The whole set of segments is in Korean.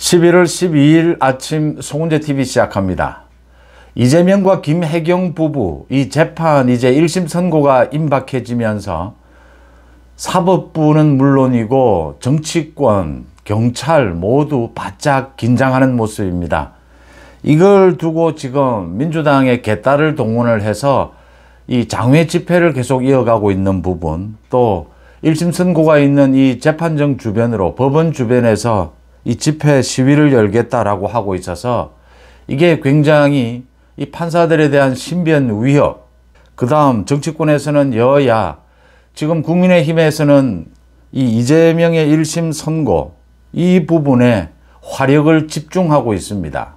11월 12일 아침 송은재TV 시작합니다. 이재명과 김혜경 부부 이 재판 이제 1심 선고가 임박해지면서 사법부는 물론이고 정치권, 경찰 모두 바짝 긴장하는 모습입니다. 이걸 두고 지금 민주당의 개딸을 동원을 해서 이 장외 집회를 계속 이어가고 있는 부분, 또 1심 선고가 있는 이 재판정 주변으로 법원 주변에서 이 집회 시위를 열겠다라고 하고 있어서 이게 굉장히 이 판사들에 대한 신변 위협, 그 다음 정치권에서는 여야, 지금 국민의힘에서는 이 이재명의 1심 선고 이 부분에 화력을 집중하고 있습니다.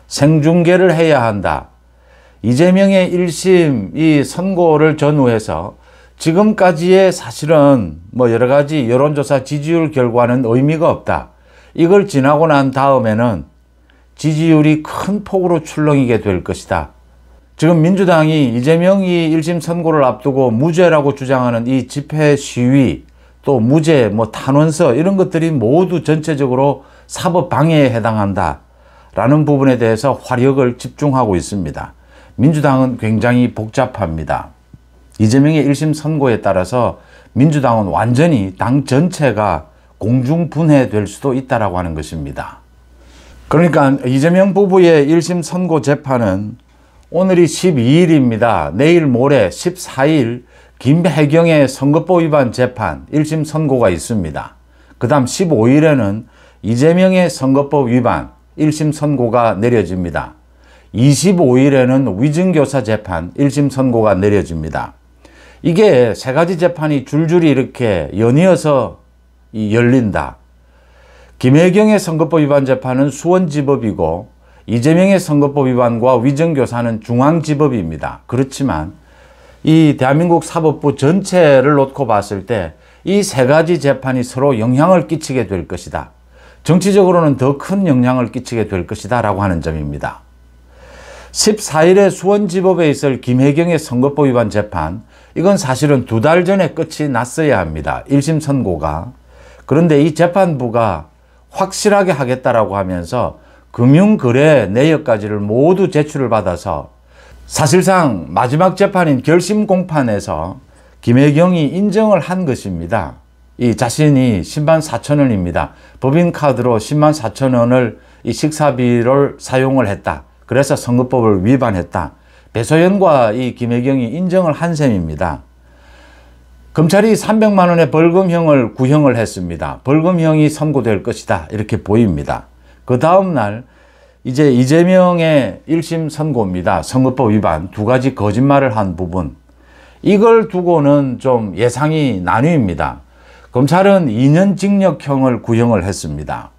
생중계를 해야 한다. 이재명의 1심 이 선고를 전후해서 지금까지의 사실은 뭐 여러 가지 여론조사 지지율 결과는 의미가 없다. 이걸 지나고 난 다음에는 지지율이 큰 폭으로 출렁이게 될 것이다. 지금 민주당이 이재명이 1심 선고를 앞두고 무죄라고 주장하는 이 집회 시위, 또 무죄, 탄원서 이런 것들이 모두 전체적으로 사법 방해에 해당한다 라는 부분에 대해서 화력을 집중하고 있습니다. 민주당은 굉장히 복잡합니다. 이재명의 1심 선고에 따라서 민주당은 완전히 당 전체가 공중분해될 수도 있다라고 하는 것입니다. 그러니까 이재명 부부의 1심 선고 재판은 오늘이 12일입니다. 내일 모레 14일 김혜경의 선거법 위반 재판 1심 선고가 있습니다. 그 다음 15일에는 이재명의 선거법 위반 1심 선고가 내려집니다. 25일에는 위증교사 재판 1심 선고가 내려집니다. 이게 세 가지 재판이 줄줄이 이렇게 연이어서 열린다. 김혜경의 선거법 위반 재판은 수원지법이고 이재명의 선거법 위반과 위증교사는 중앙지법입니다. 그렇지만 이 대한민국 사법부 전체를 놓고 봤을 때 이 세 가지 재판이 서로 영향을 끼치게 될 것이다. 정치적으로는 더 큰 영향을 끼치게 될 것이다 라고 하는 점입니다. 14일에 수원지법에 있을 김혜경의 선거법 위반 재판, 이건 사실은 2달 전에 끝이 났어야 합니다. 1심 선고가. 그런데 이 재판부가 확실하게 하겠다라고 하면서 금융거래 내역까지를 모두 제출을 받아서 사실상 마지막 재판인 결심 공판에서 김혜경이 인정을 한 것입니다. 이 자신이 10만 4천 원입니다. 법인카드로 10만 4천 원을 이 식사비를 사용을 했다. 그래서 선거법을 위반했다. 배소연과 이 김혜경이 인정을 한 셈입니다. 검찰이 300만 원의 벌금형을 구형을 했습니다. 벌금형이 선고될 것이다. 이렇게 보입니다. 그 다음날 이제 이재명의 1심 선고입니다. 선거법 위반 2가지 거짓말을 한 부분. 이걸 두고는 좀 예상이 나뉩니다. 검찰은 2년 징역형을 구형을 했습니다.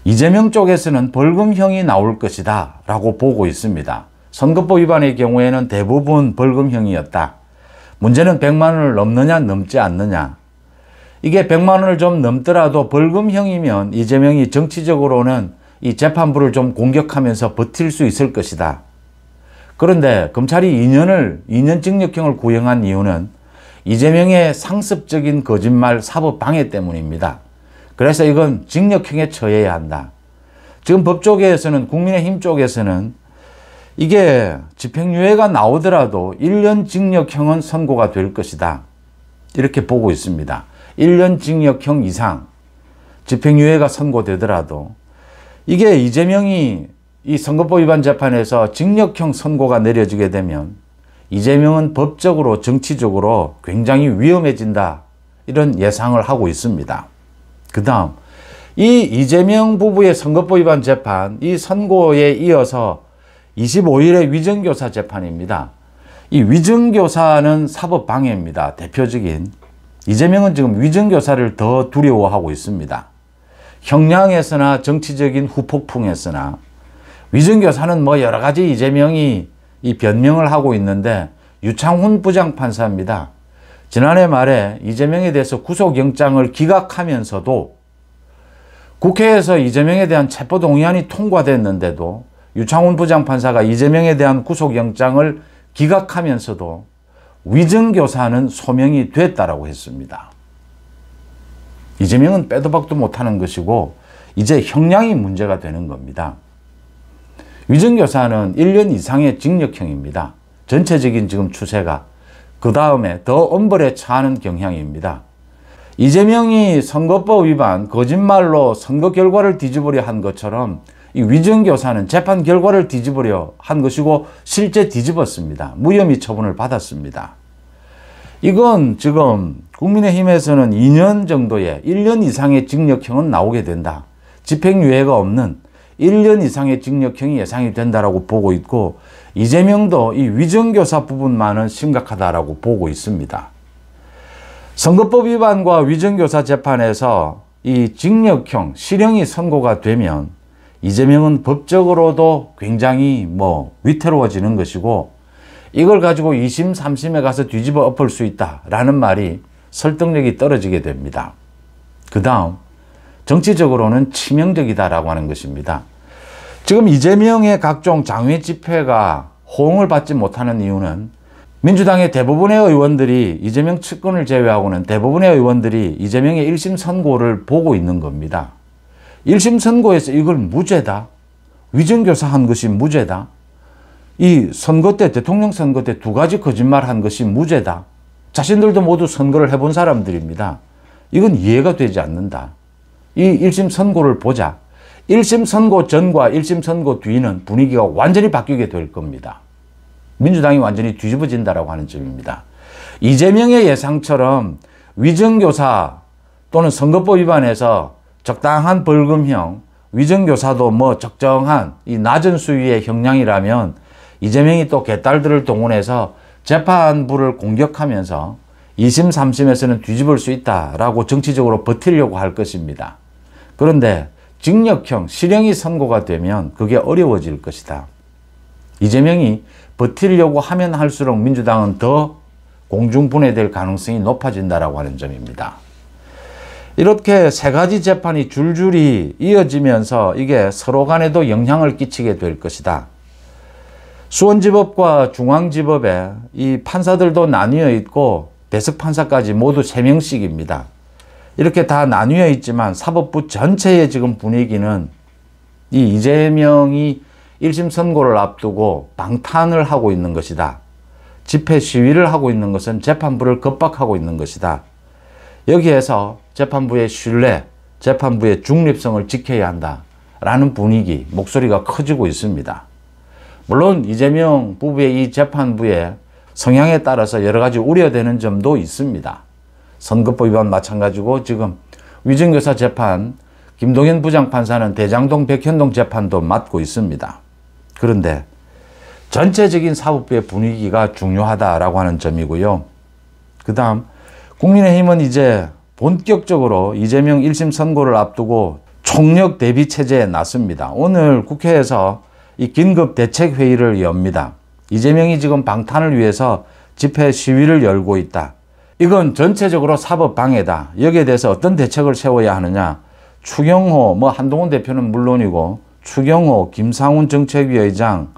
이재명 쪽에서는 벌금형이 나올 것이다 라고 보고 있습니다. 선거법 위반의 경우에는 대부분 벌금형이었다. 문제는 100만 원을 넘느냐 넘지 않느냐. 이게 100만 원을 좀 넘더라도 벌금형이면 이재명이 정치적으로는 이 재판부를 좀 공격하면서 버틸 수 있을 것이다. 그런데 검찰이 2년 징역형을 구형한 이유는 이재명의 상습적인 거짓말 사법 방해 때문입니다. 그래서 이건 징역형에 처해야 한다. 지금 법조계에서는, 국민의힘 쪽에서는 이게 집행유예가 나오더라도 1년 징역형은 선고가 될 것이다. 이렇게 보고 있습니다. 1년 징역형 이상 집행유예가 선고되더라도 이게 이재명이 이 선거법 위반 재판에서 징역형 선고가 내려지게 되면 이재명은 법적으로 정치적으로 굉장히 위험해진다. 이런 예상을 하고 있습니다. 그 다음 이 이재명 부부의 선거법 위반 재판 이 선고에 이어서 25일의 위증교사 재판입니다. 이 위증교사는 사법방해입니다. 대표적인. 이재명은 지금 위증교사를 더 두려워하고 있습니다. 형량에서나 정치적인 후폭풍에서나 위증교사는 여러 가지 이재명이 이 변명을 하고 있는데 유창훈 부장판사입니다. 지난해 말에 이재명에 대해서 구속영장을 기각하면서도 국회에서 이재명에 대한 체포동의안이 통과됐는데도 유창훈 부장판사가 이재명에 대한 구속영장을 기각하면서도 위증교사는 소명이 됐다라고 했습니다. 이재명은 빼도 박도 못하는 것이고 이제 형량이 문제가 되는 겁니다. 위증교사는 1년 이상의 징역형입니다. 전체적인 지금 추세가. 그 다음에 더 엄벌에 처하는 경향입니다. 이재명이 선거법 위반, 거짓말로 선거 결과를 뒤집으려 한 것처럼 이 위증교사는 재판 결과를 뒤집으려 한 것이고 실제 뒤집었습니다. 무혐의 처분을 받았습니다. 이건 지금 국민의힘에서는 2년 정도의 1년 이상의 징역형은 나오게 된다. 집행유예가 없는 1년 이상의 징역형이 예상이 된다라고 보고 있고, 이재명도 이 위증교사 부분만은 심각하다라고 보고 있습니다. 선거법 위반과 위증교사 재판에서 이 징역형, 실형이 선고가 되면 이재명은 법적으로도 굉장히 위태로워지는 것이고, 이걸 가지고 2심, 3심에 가서 뒤집어 엎을 수 있다라는 말이 설득력이 떨어지게 됩니다. 그 다음 정치적으로는 치명적이다라고 하는 것입니다. 지금 이재명의 각종 장외 집회가 호응을 받지 못하는 이유는 민주당의 대부분의 의원들이, 이재명 측근을 제외하고는 대부분의 의원들이 이재명의 1심 선고를 보고 있는 겁니다. 1심 선고에서 이걸 무죄다, 위증교사 한 것이 무죄다, 이 선거 때, 대통령 선거 때 2가지 거짓말 한 것이 무죄다. 자신들도 모두 선거를 해본 사람들입니다. 이건 이해가 되지 않는다. 이 1심 선고를 보자. 1심 선고 전과 1심 선고 뒤는 분위기가 완전히 바뀌게 될 겁니다. 민주당이 완전히 뒤집어진다라고 하는 점입니다. 이재명의 예상처럼 위증교사 또는 선거법 위반에서 적당한 벌금형, 위증교사도 적정한 이 낮은 수위의 형량이라면 이재명이 또 개딸들을 동원해서 재판부를 공격하면서 2심, 3심에서는 뒤집을 수 있다라고 정치적으로 버티려고 할 것입니다. 그런데 징역형, 실형이 선고가 되면 그게 어려워질 것이다. 이재명이 버티려고 하면 할수록 민주당은 더 공중분해될 가능성이 높아진다라고 하는 점입니다. 이렇게 3가지 재판이 줄줄이 이어지면서 이게 서로 간에도 영향을 끼치게 될 것이다. 수원지법과 중앙지법에 이 판사들도 나뉘어 있고 배석 판사까지 모두 3명씩입니다. 이렇게 다 나뉘어 있지만 사법부 전체의 지금 분위기는 이 이재명이 1심 선고를 앞두고 방탄을 하고 있는 것이다. 집회 시위를 하고 있는 것은 재판부를 겁박하고 있는 것이다. 여기에서 재판부의 신뢰, 재판부의 중립성을 지켜야 한다라는 분위기, 목소리가 커지고 있습니다. 물론 이재명 부부의 이 재판부의 성향에 따라서 여러 가지 우려되는 점도 있습니다. 선거법 위반 마찬가지고 지금 위증교사 재판, 김동연 부장판사는 대장동, 백현동 재판도 맡고 있습니다. 그런데 전체적인 사법부의 분위기가 중요하다라고 하는 점이고요. 그 다음 국민의힘은 이제 본격적으로 이재명 1심 선고를 앞두고 총력 대비 체제에 나섭니다. 오늘 국회에서 이 긴급 대책회의를 엽니다. 이재명이 지금 방탄을 위해서 집회 시위를 열고 있다. 이건 전체적으로 사법방해다. 여기에 대해서 어떤 대책을 세워야 하느냐. 추경호, 한동훈 대표는 물론이고 추경호, 김상훈 정책위의장,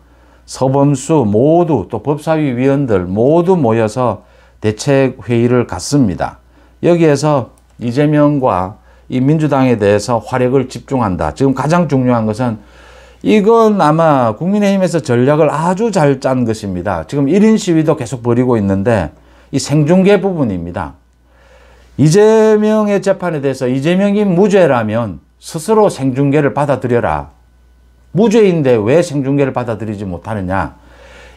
서범수 모두 또 법사위 위원들 모두 모여서 대책회의를 갖습니다. 여기에서 이재명과 이 민주당에 대해서 화력을 집중한다. 지금 가장 중요한 것은 이건 아마 국민의힘에서 전략을 아주 잘 짠 것입니다. 지금 1인 시위도 계속 벌이고 있는데 이 생중계 부분입니다. 이재명의 재판에 대해서 이재명이 무죄라면 스스로 생중계를 받아들여라. 무죄인데 왜 생중계를 받아들이지 못하느냐.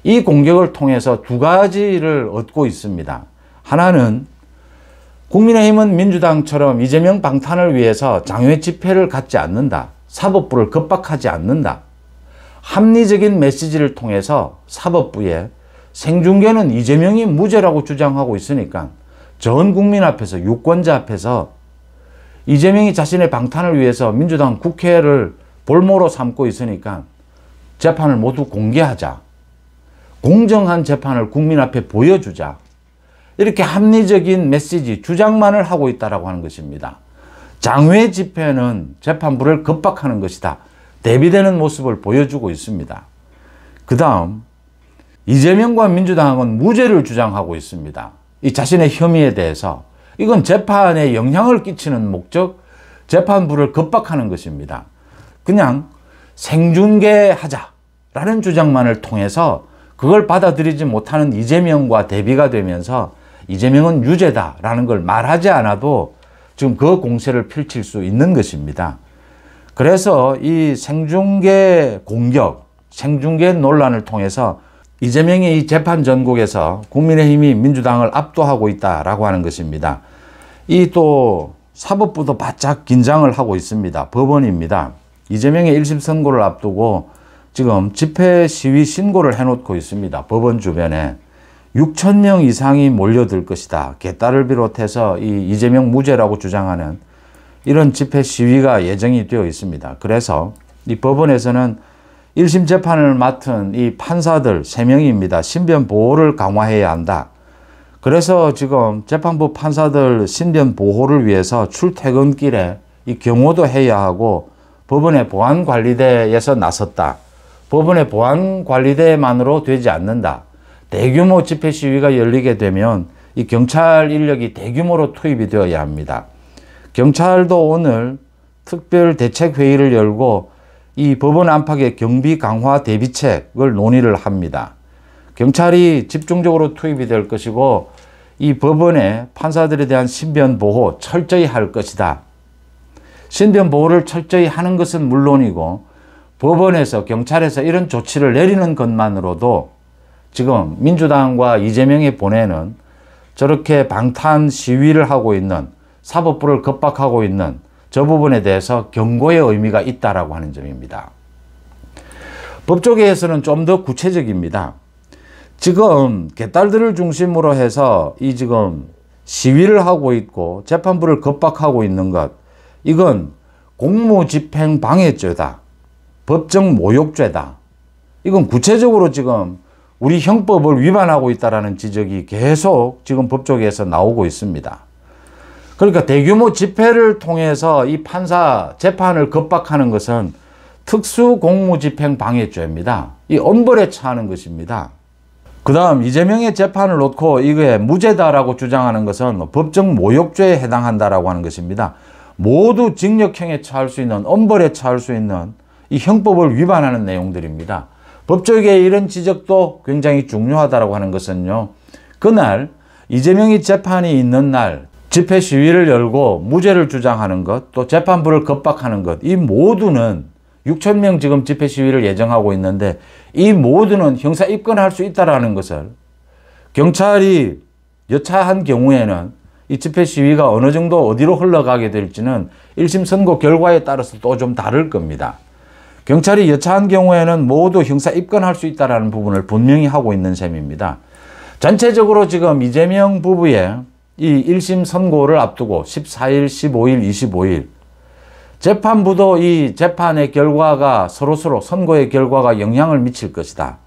이 공격을 통해서 2가지를 얻고 있습니다. 하나는 국민의힘은 민주당처럼 이재명 방탄을 위해서 장외 집회를 갖지 않는다. 사법부를 겁박하지 않는다. 합리적인 메시지를 통해서 사법부에 생중계는 이재명이 무죄라고 주장하고 있으니까 전 국민 앞에서, 유권자 앞에서 이재명이 자신의 방탄을 위해서 민주당 국회를 볼모로 삼고 있으니까 재판을 모두 공개하자. 공정한 재판을 국민 앞에 보여주자. 이렇게 합리적인 메시지, 주장만을 하고 있다라고 하는 것입니다. 장외 집회는 재판부를 겁박하는 것이다. 대비되는 모습을 보여주고 있습니다. 그 다음 이재명과 민주당은 무죄를 주장하고 있습니다. 이 자신의 혐의에 대해서 이건 재판에 영향을 끼치는 목적, 재판부를 겁박하는 것입니다. 그냥 생중계하자라는 주장만을 통해서 그걸 받아들이지 못하는 이재명과 대비가 되면서 이재명은 유죄다라는 걸 말하지 않아도 지금 그 공세를 펼칠 수 있는 것입니다. 그래서 이 생중계 공격, 생중계 논란을 통해서 이재명이 이 재판 전국에서 국민의힘이 민주당을 압도하고 있다라고 하는 것입니다. 이 또 사법부도 바짝 긴장을 하고 있습니다. 법원입니다. 이재명의 1심 선고를 앞두고 지금 집회 시위 신고를 해놓고 있습니다. 법원 주변에 6,000명 이상이 몰려들 것이다. 개딸을 비롯해서 이 이재명 무죄라고 주장하는 이런 집회 시위가 예정이 되어 있습니다. 그래서 이 법원에서는 1심 재판을 맡은 이 판사들 3명입니다. 신변 보호를 강화해야 한다. 그래서 지금 재판부 판사들 신변 보호를 위해서 출퇴근길에 이 경호도 해야 하고 법원의 보안관리대에서 나섰다. 법원의 보안관리대만으로 되지 않는다. 대규모 집회 시위가 열리게 되면 이 경찰 인력이 대규모로 투입이 되어야 합니다. 경찰도 오늘 특별 대책회의를 열고 이 법원 안팎의 경비 강화 대비책을 논의를 합니다. 경찰이 집중적으로 투입이 될 것이고 이 법원의 판사들에 대한 신변 보호 철저히 할 것이다. 신변 보호를 철저히 하는 것은 물론이고 법원에서 경찰에서 이런 조치를 내리는 것만으로도 지금 민주당과 이재명이 보내는 저렇게 방탄 시위를 하고 있는 사법부를 겁박하고 있는 저 부분에 대해서 경고의 의미가 있다라고 하는 점입니다. 법조계에서는 좀 더 구체적입니다. 지금 개딸들을 중심으로 해서 이 지금 시위를 하고 있고 재판부를 겁박하고 있는 것, 이건 공무집행 방해죄다. 법정 모욕죄다. 이건 구체적으로 지금 우리 형법을 위반하고 있다라는 지적이 계속 지금 법조계에서 나오고 있습니다. 그러니까 대규모 집회를 통해서 이 판사 재판을 겁박하는 것은 특수공무집행 방해죄입니다. 이 엄벌에 처하는 것입니다. 그 다음 이재명의 재판을 놓고 이게 무죄다라고 주장하는 것은 법정 모욕죄에 해당한다라고 하는 것입니다. 모두 징역형에 처할 수 있는, 엄벌에 처할 수 있는 이 형법을 위반하는 내용들입니다. 법조계의 이런 지적도 굉장히 중요하다고 하는 것은요, 그날 이재명이 재판이 있는 날 집회 시위를 열고 무죄를 주장하는 것, 또 재판부를 겁박하는 것, 이 모두는 6,000명 지금 집회 시위를 예정하고 있는데 이 모두는 형사 입건할 수 있다는 것을 경찰이 여차한 경우에는 이 집회 시위가 어느 정도 어디로 흘러가게 될지는 1심 선고 결과에 따라서 또 좀 다를 겁니다. 경찰이 여차한 경우에는 모두 형사 입건할 수 있다는 부분을 분명히 하고 있는 셈입니다. 전체적으로 지금 이재명 부부의 이 1심 선고를 앞두고 14일, 15일, 25일 재판부도 이 재판의 결과가 서로서로 선고의 결과가 영향을 미칠 것이다.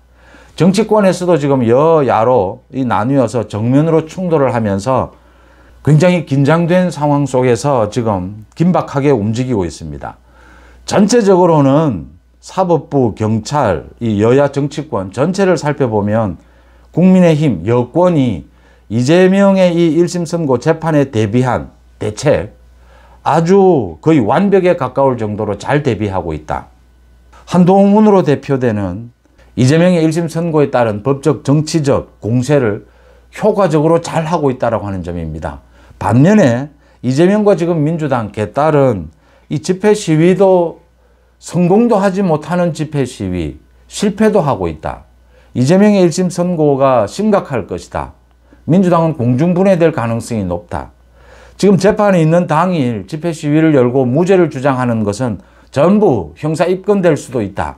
정치권에서도 지금 여야로 이 나뉘어서 정면으로 충돌을 하면서 굉장히 긴장된 상황 속에서 지금 긴박하게 움직이고 있습니다. 전체적으로는 사법부, 경찰, 이 여야 정치권 전체를 살펴보면 국민의힘, 여권이 이재명의 이 1심 선고 재판에 대비한 대책 아주 거의 완벽에 가까울 정도로 잘 대비하고 있다. 한동훈으로 대표되는 이재명의 1심 선고에 따른 법적 정치적 공세를 효과적으로 잘 하고 있다고 하는 점입니다. 반면에 이재명과 지금 민주당 개딸은 이 집회 시위도 성공도 하지 못하는 집회 시위, 실패도 하고 있다. 이재명의 1심 선고가 심각할 것이다. 민주당은 공중분해될 가능성이 높다. 지금 재판이 있는 당일 집회 시위를 열고 무죄를 주장하는 것은 전부 형사 입건될 수도 있다.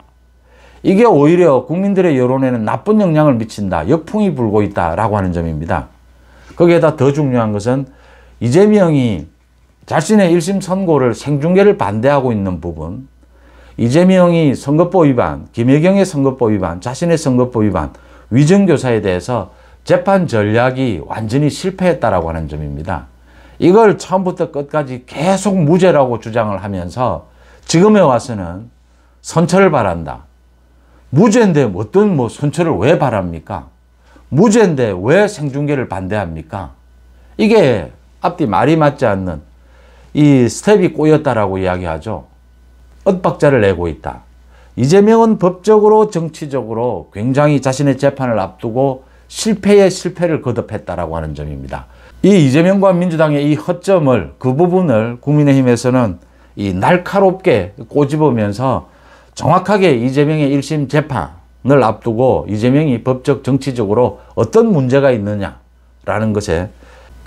이게 오히려 국민들의 여론에는 나쁜 영향을 미친다. 역풍이 불고 있다라고 하는 점입니다. 거기에다 더 중요한 것은 이재명이 자신의 1심 선고를 생중계를 반대하고 있는 부분, 이재명이 선거법 위반, 김혜경의 선거법 위반, 자신의 선거법 위반, 위정교사에 대해서 재판 전략이 완전히 실패했다라고 하는 점입니다. 이걸 처음부터 끝까지 계속 무죄라고 주장을 하면서 지금에 와서는 선처를 바란다. 무죄인데 어떤 선처를 왜 바랍니까? 무죄인데 왜 생중계를 반대합니까? 이게 앞뒤 말이 맞지 않는 이 스텝이 꼬였다라고 이야기하죠. 엇박자를 내고 있다. 이재명은 법적으로 정치적으로 굉장히 자신의 재판을 앞두고 실패에 실패를 거듭했다라고 하는 점입니다. 이 이재명과 민주당의 이 허점을, 그 부분을 국민의힘에서는 이 날카롭게 꼬집으면서 정확하게 이재명의 1심 재판을 앞두고 이재명이 법적 정치적으로 어떤 문제가 있느냐라는 것에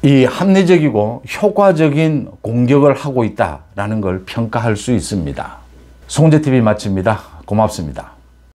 이 합리적이고 효과적인 공격을 하고 있다라는 걸 평가할 수 있습니다. 송재TV 마칩니다. 고맙습니다.